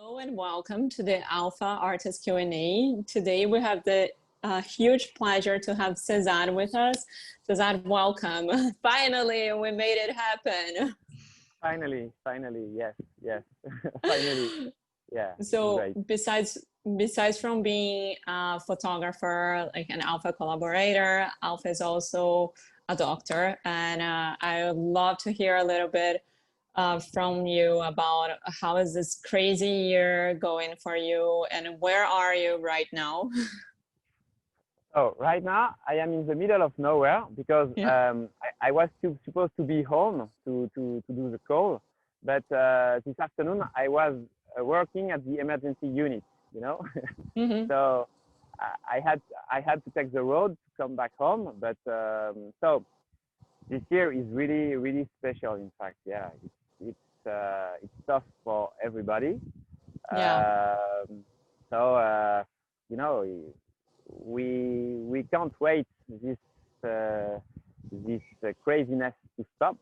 Hello and welcome to the Alpha Artist Q&A. Today we have the huge pleasure to have César with us. César, welcome. Finally, we made it happen. Finally, yes. Finally, yeah. So great. besides from being a photographer, like an Alpha collaborator, Alpha is also a doctor, and I would love to hear a little bit from you about how is this crazy year going for you and where are you right now? So right now I am in the middle of nowhere because Yeah. I was supposed to be home to do the call, but this afternoon I was working at the emergency unit, you know. Mm-hmm. So I had to take the road to come back home, but so this year is really special. In fact, yeah, it's tough for everybody. Yeah. Um, so you know, we can't wait this craziness to stop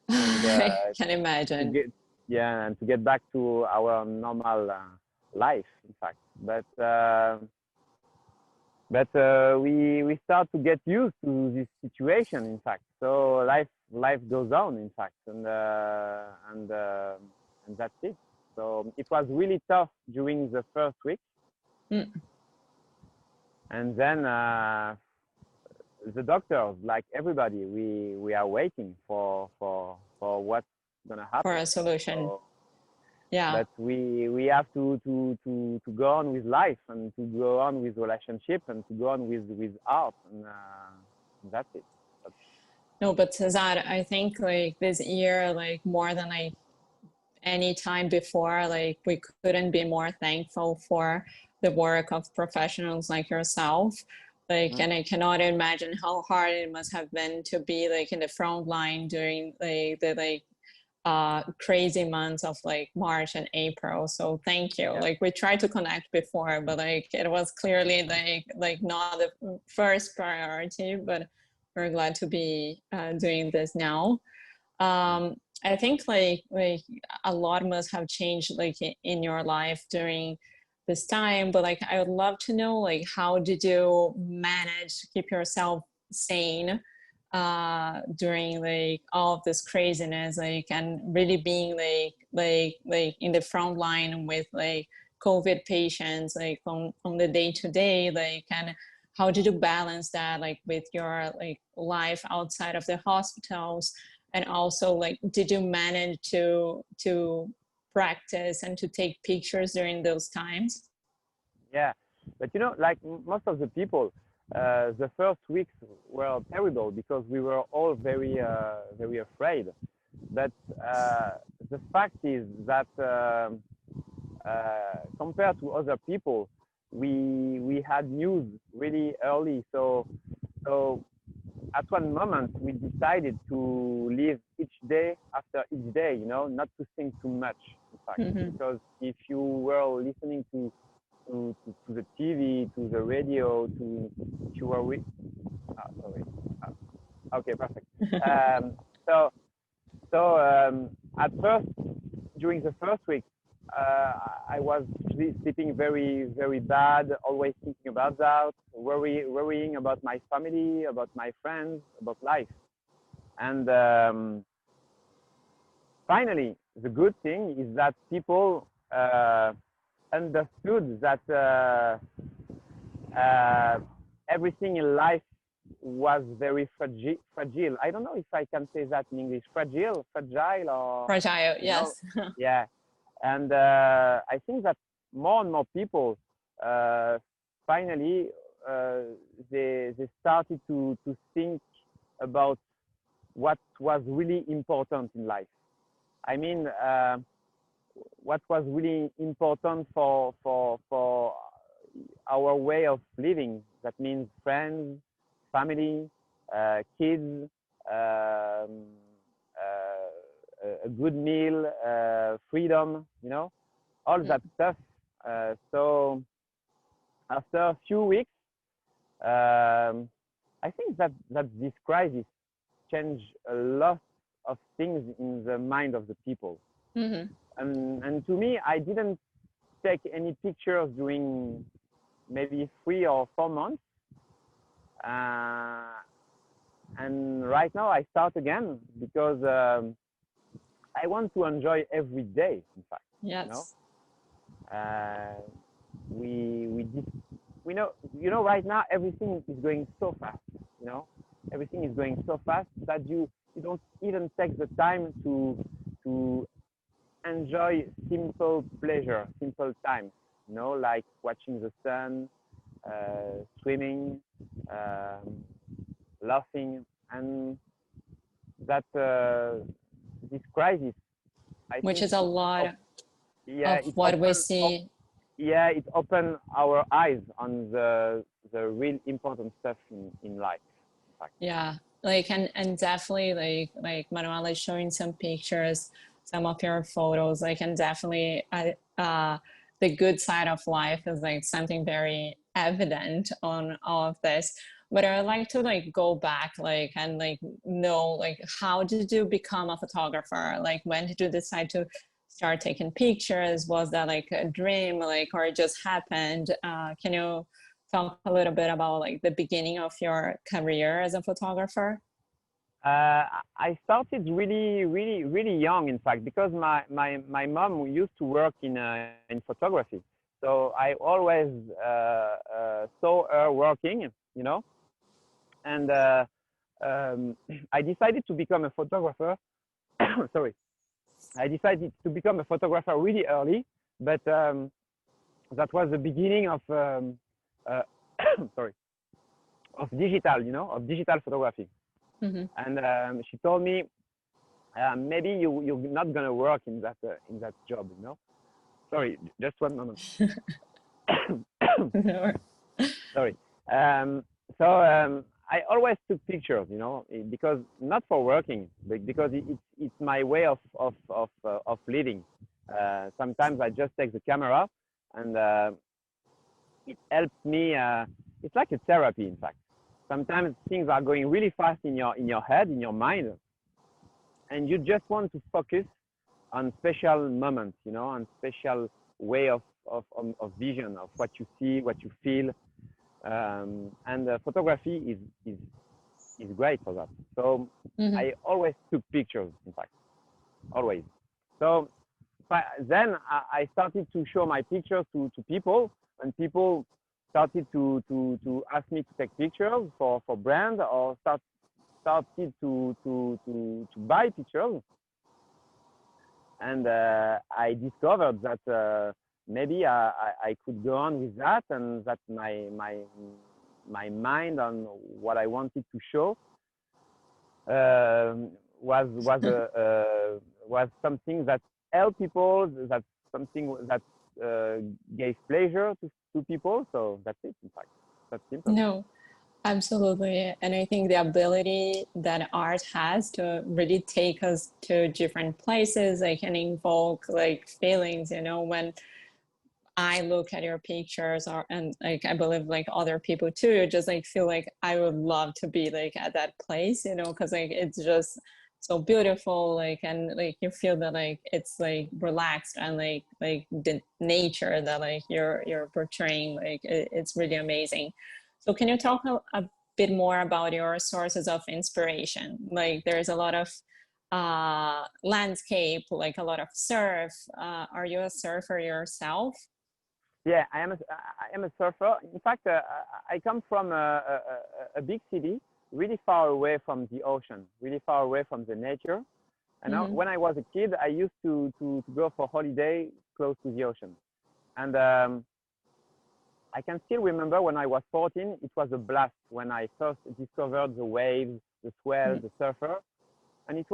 and I can to imagine. get and to get back to our normal life. In fact, but we start to get used to this situation. In fact, so life goes on. In fact, and that's it. So it was really tough during the first week, and then the doctors, like everybody, we are waiting for what's gonna For happen. a solution. So, Yeah. but we have to go on with life and to go on with relationship and to go on with art, and that's it. No, but César, I think like this year, like more than like any time before, like we couldn't be more thankful for the work of professionals like yourself. Like, and I cannot imagine how hard it must have been to be like in the front line during like the crazy months of like March and April. So thank you. Yeah. Like we tried to connect before, but like it was clearly like not the first priority, but we're glad to be doing this now. I think like a lot must have changed like in your life during this time, but like I would love to know like how did you manage to keep yourself sane during like all of this craziness, like, and really being like in the front line with like COVID patients, like on the day to day, like, and how did you balance that like with your like life outside of the hospitals? And also like did you manage to practice and to take pictures during those times? Yeah, but you know, like most of the people, the first weeks were terrible because we were all very afraid. But the fact is that compared to other people, we had news really early. So at one moment we decided to live each day after each day. You know, not to think too much. In fact, Mm-hmm. because if you were listening to the TV, to the radio, if you were with, sorry, okay, perfect. Um, so at first, during the first week, I was sleeping very bad, always thinking about that, worrying about my family, about my friends, about life. And finally, the good thing is that people understood that everything in life was very fragile. I don't know if I can say that in English. Fragile, or Fragile, you know, yes. yeah. And I think that more and more people finally they started to think about what was really important in life. I mean, what was really important for our way of living. That means friends, family, kids, a good meal, freedom. You know, all that stuff. So after a few weeks, I think that this crisis changed a lot of things in the mind of the people. Mm-hmm. And to me, I didn't take any pictures during maybe 3 or 4 months. And right now I start again because I want to enjoy every day. In fact, Yes. you know, we know right now everything is going so fast. You know, everything is going so fast that you don't even take the time to enjoy simple pleasure, simple time. You know, like watching the sun, swimming, laughing, and that this crisis, I Which think, is a lot of it what we see. it opened our eyes on the real important stuff in life. In fact. Yeah, like and definitely like Manuel is showing some pictures, some of your photos, like and definitely the good side of life is like something very evident on all of this. But I would like to like go back like and like know like how did you become a photographer? Like when did you decide to start taking pictures? Was that like a dream, like or it just happened? Can you talk a little bit about like the beginning of your career as a photographer? I started really young, in fact, because my mom used to work in photography, so I always saw her working, you know, and I decided to become a photographer. Sorry, I decided to become a photographer really early, but that was the beginning of uh, sorry, of digital, you know, of digital photography. Mm-hmm. And she told me, maybe you're not gonna work in that job, you know. Sorry, just one moment. No. Sorry. So I always took pictures, you know, because not for working, but because it's my way of living. Sometimes I just take the camera, and it helps me. It's like a therapy, in fact. Sometimes things are going really fast in your head, in your mind, and you just want to focus on special moments, you know, on special way of vision of what you see, what you feel, and photography is great for that. So Mm-hmm. I always took pictures, in fact, always. So then I started to show my pictures to people, and people started to ask me to take pictures for brands, or started to buy pictures. And I discovered that maybe I could go on with that, and that my mind on what I wanted to show was something that helped people, that something that gave pleasure to people. So that's it, in fact. That's simple. No, absolutely. And I think the ability that art has to really take us to different places, like can invoke like feelings, you know, when I look at your pictures or and like I believe like other people too, just like feel like I would love to be like at that place, you know, because like it's just so beautiful, like and like you feel that like it's like relaxed and like the nature that like you're portraying, like it's really amazing. So can you talk a bit more about your sources of inspiration? Like there's a lot of landscape, like a lot of surf. Are you a surfer yourself? Yeah, I am a surfer. In fact, I come from a big city, really far away from the ocean, really far away from the nature. And Mm-hmm. when I was a kid, I used to go for holiday close to the ocean. And I can still remember when I was 14, it was a blast when I first discovered the waves, the swell, the surfer. And it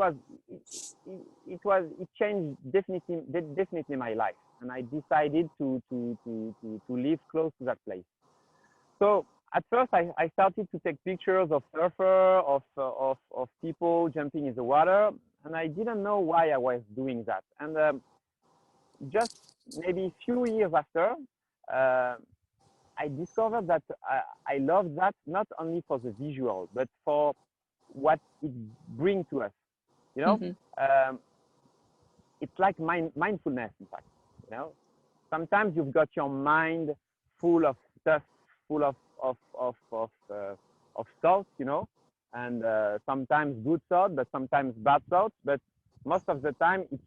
changed definitely my life. And I decided to live close to that place. So at first I started to take pictures of surfer, of people jumping in the water, and I didn't know why I was doing that. And just maybe a few years after, I discovered that I love that not only for the visual, but for what it brings to us. You know, Mm-hmm. it's like mindfulness, in fact. You know, sometimes you've got your mind full of stuff, full of thoughts, you know, and sometimes good thoughts, but sometimes bad thoughts. But most of the time, it's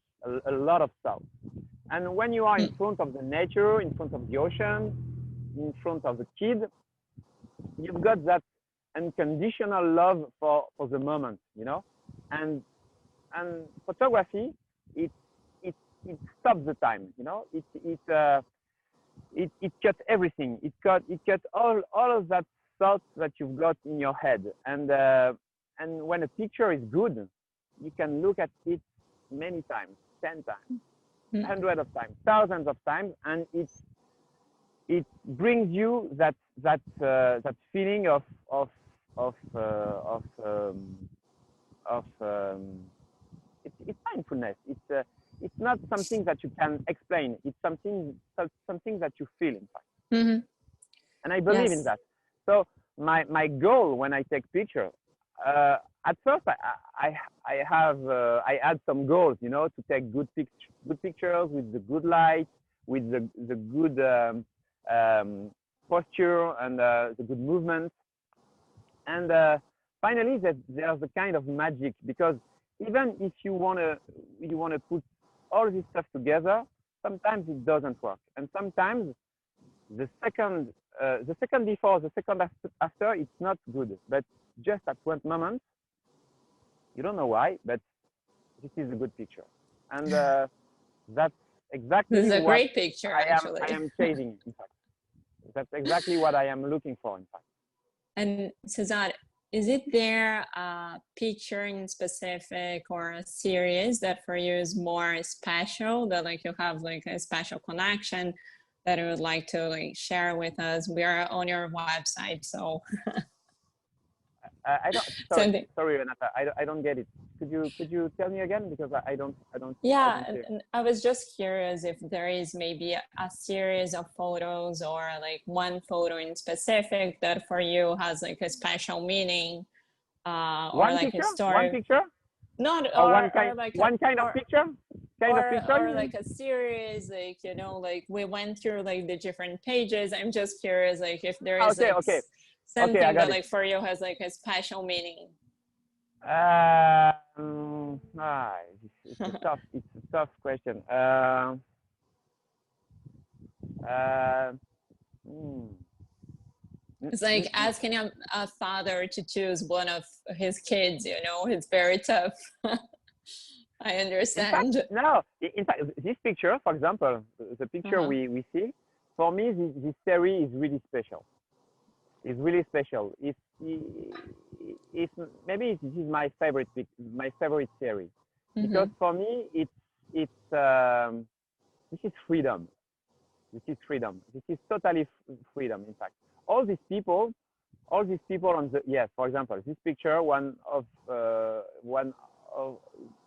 a lot of thoughts. And when you are in front of the nature, in front of the ocean, in front of the kid, you've got that unconditional love for the moment, you know. And photography, it stops the time, you know. It cuts everything. It cuts all of that thoughts that you've got in your head. And when a picture is good, you can look at it many times, 10 times, hundreds of times, thousands of times, and it brings you that feeling of it's mindfulness. It's not something that you can explain. It's something that you feel, in fact. And I believe in that. So my goal when I take pictures, at first I had some goals, you know, to take good pictures with the good light, with the good posture and the good movement. And finally, there's a kind of magic, because even if you wanna put all this stuff together, sometimes it doesn't work, and sometimes the second before, the second after, it's not good. But just at one moment, you don't know why, but this is a good picture, and that's exactly This is a what great picture, I actually. am chasing. In fact, that's exactly what I am looking for, in fact. And César, is it there a picture in specific or a series that for you is more special, that like you have like a special connection that you would like to like share with us? We are on your website, so I don't. Sorry, Renata. I don't get it. Could you tell me again, because I don't. Yeah, and I was just curious if there is maybe a series of photos or like one photo in specific that for you has like a special meaning, or like a story. One picture? Not or like one kind of picture? Or like a series, like, you know, like we went through like the different pages. I'm just curious, like if there is something that like for you has like a special meaning. It's a tough question. It's like asking a father to choose one of his kids, you know, it's very tough. I understand. In fact, this picture, for example, the picture we see, for me, this series is really special. It's really special. It's maybe this is my favorite series, because for me this is freedom. This is freedom. This is totally freedom. In fact, all these people on the for example, this picture,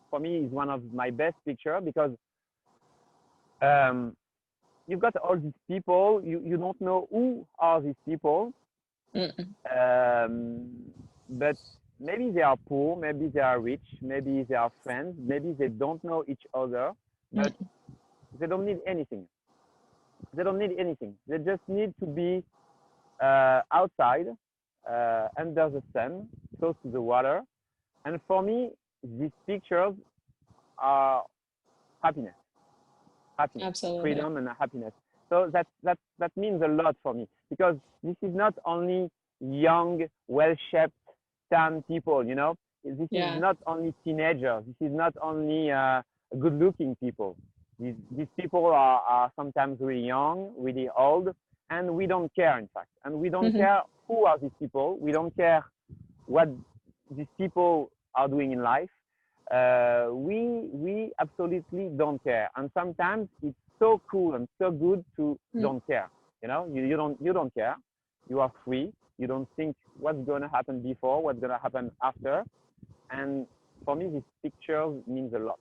for me is one of my best picture, because you've got all these people. You don't know who are these people. But maybe they are poor, maybe they are rich, maybe they are friends, maybe they don't know each other, but they don't need anything. They don't need anything. They just need to be outside, under the sun, close to the water. And for me, these pictures are happiness, Absolutely. freedom and happiness. So that means a lot for me, because this is not only young, well-shaped, tan people, you know. This is not only teenagers. This is not only good-looking people. These people are sometimes really young, really old, and we don't care, in fact. And we don't care who are these people. We don't care what these people are doing in life. We absolutely don't care. And sometimes it's so cool and so good to don't care. You know, you don't care. You are free. You don't think what's going to happen before, what's going to happen after. And for me, this picture means a lot.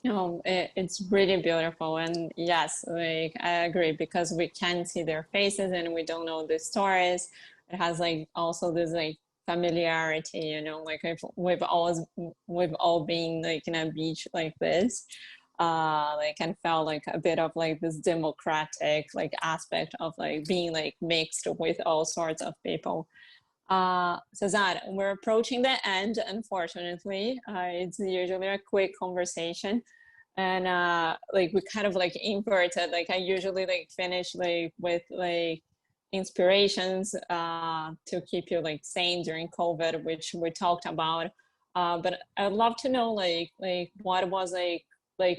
Oh, it's really beautiful. And yes, like I agree, because we can't see their faces and we don't know the stories. It has like also this like familiarity, you know, like we've all been like in a beach like this. like, and felt like a bit of like this democratic like aspect of like being like mixed with all sorts of people. César, we're approaching the end, unfortunately. It's usually a quick conversation, and like we kind of like inverted. Like I usually like finish like with like inspirations to keep you like sane during COVID, which we talked about. But I'd love to know like what was like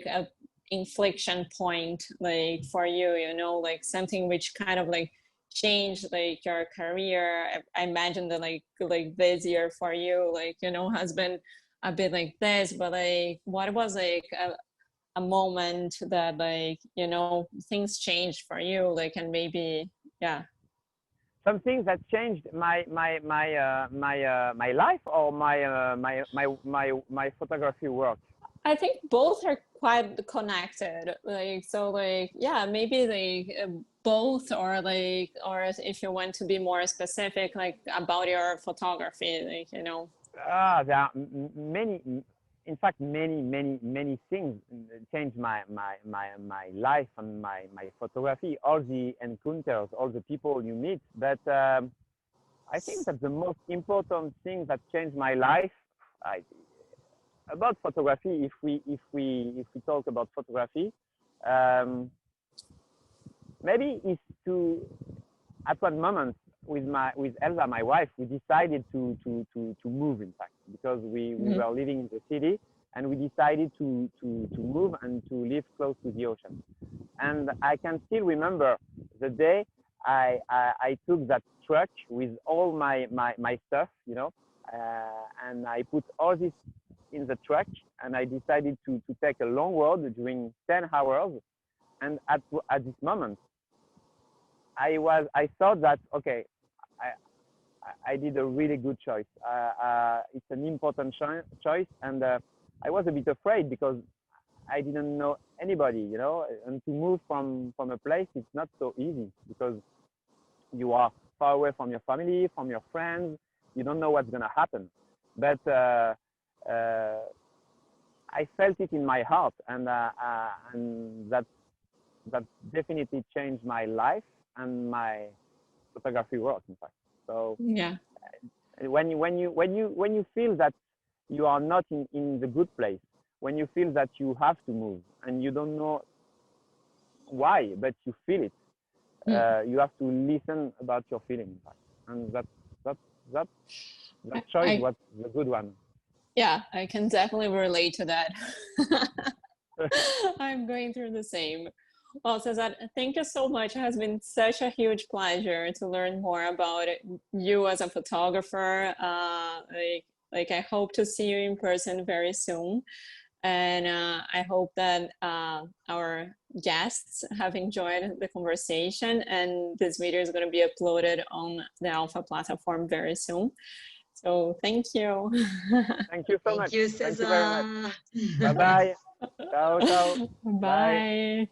a inflection point like for you, you know, like something which kind of like changed like your career. I imagine that like this year for you, like, you know, has been a bit like this, but like what was like a moment that like, you know, things changed for you, like, and maybe, yeah. Some things that changed my life or my photography work. I think both are quite connected. Like, so like, yeah, maybe like both, or like, or if you want to be more specific, like about your photography, like, you know. There are many, in fact, many things changed my life and my photography, all the encounters, all the people you meet. But I think that the most important thing that changed my life, about photography, if we talk about photography, maybe is to, at one moment with Elsa, my wife, we decided to move, in fact, because we were living in the city, and we decided to move and to live close to the ocean. And I can still remember the day I took that truck with all my stuff, you know, and I put all this in the truck, and I decided to take a long road during 10 hours. And at this moment, I thought that, okay, I did a really good choice. It's an important choice, and I was a bit afraid because I didn't know anybody, you know, and to move from a place, it's not so easy because you are far away from your family, from your friends. You don't know what's gonna happen. But I felt it in my heart, and that definitely changed my life and my photography work, in fact. So yeah, when you feel that you are not in the good place, when you feel that you have to move and you don't know why, but you feel it, you have to listen about your feeling, in fact. And that choice was the good one. Yeah, I can definitely relate to that. I'm going through the same. Well, César, thank you so much. It has been such a huge pleasure to learn more about you as a photographer. Like I hope to see you in person very soon. And I hope that our guests have enjoyed the conversation, and this video is going to be uploaded on the Alpha platform very soon. So thank you. Thank you so much. Thank you, Thank you very much. César. Bye-bye. Ciao, ciao. Bye.